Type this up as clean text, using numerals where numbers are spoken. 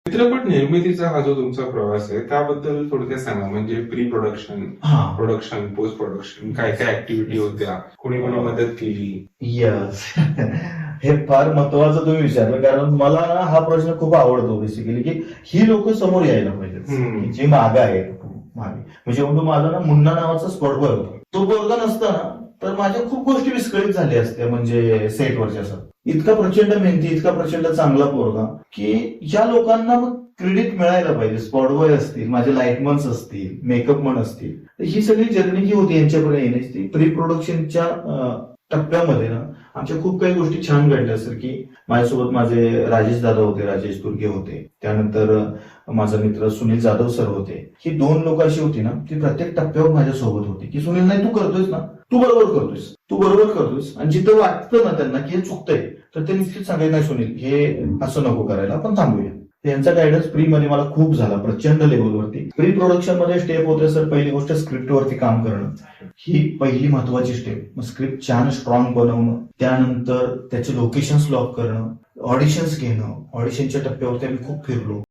चित्रपट निर्मितीचा हा जो तुमचा प्रवास आहे त्याबद्दल थोडक्यात सांगा. म्हणजे pre production, production, post production, काय काय ऍक्टिव्हिटी होत्या, कोणी कोणी मदत केली? यस. हे फार महत्वाचं तुम्ही विचारलं, कारण मला ना हा प्रश्न खूप आवडतो बेसिकली, की ही लोक समोर यायला पाहिजेत, की जी मागे आहेत मागे. म्हणजे म्हणतो माझा ना मुन्ना नावाचा स्पॉट बॉय होता. तो पोरगा नसता ना तर माझ्या खूप गोष्टी विस्कळीत झाल्या असत्या, म्हणजे सेटवरच्या असं. इतका प्रचंड मेहनती, इतका प्रचंड चांगला पोरगा, की ज्या लोकांना मग क्रेडिट मिळायला पाहिजे, स्पॉट बॉय असतील, माझे लाईटमन्स असतील, मेकअप मन असतील, तर ही सगळी जर्नी जी होती यांच्याकडे येण्याची, ती प्री प्रोडक्शनच्या टप्प्यामध्ये ना आमच्या खूप काही गोष्टी छान घडल्या. सर की माझ्यासोबत माझे राजेश दादा होते, राजेश तुर्गे होते, त्यानंतर माझा मित्र सुनील जाधव सर होते. ही दोन लोक अशी होती ना, ती प्रत्येक टप्प्यावर माझ्यासोबत होती, की सुनील नाही तू करतोयस ना, तू बरोबर करतोयस, तू बरोबर करतोयस. आणि जिथं वाटतं ना त्यांना की हे चुकतंय, तर ते निश्चित सांगायचं नाही सुनील हे असं नको करायला, आपण थांबूया. त्यांचा गायडन्स प्री मध्ये मला खूप झाला, प्रचंड लेवलवरती. प्री प्रोडक्शन मध्ये स्टेप होते सर, पहिली गोष्ट स्क्रिप्टवरती काम करणं, ही पहिली महत्वाची स्टेप. स्क्रिप्ट छान स्ट्रॉंग बनवणं, त्यानंतर त्याचे लोकेशन्स लॉक करणं, ऑडिशन्स घेणं. ऑडिशनच्या टप्प्यावरती आम्ही खूप फिरलो.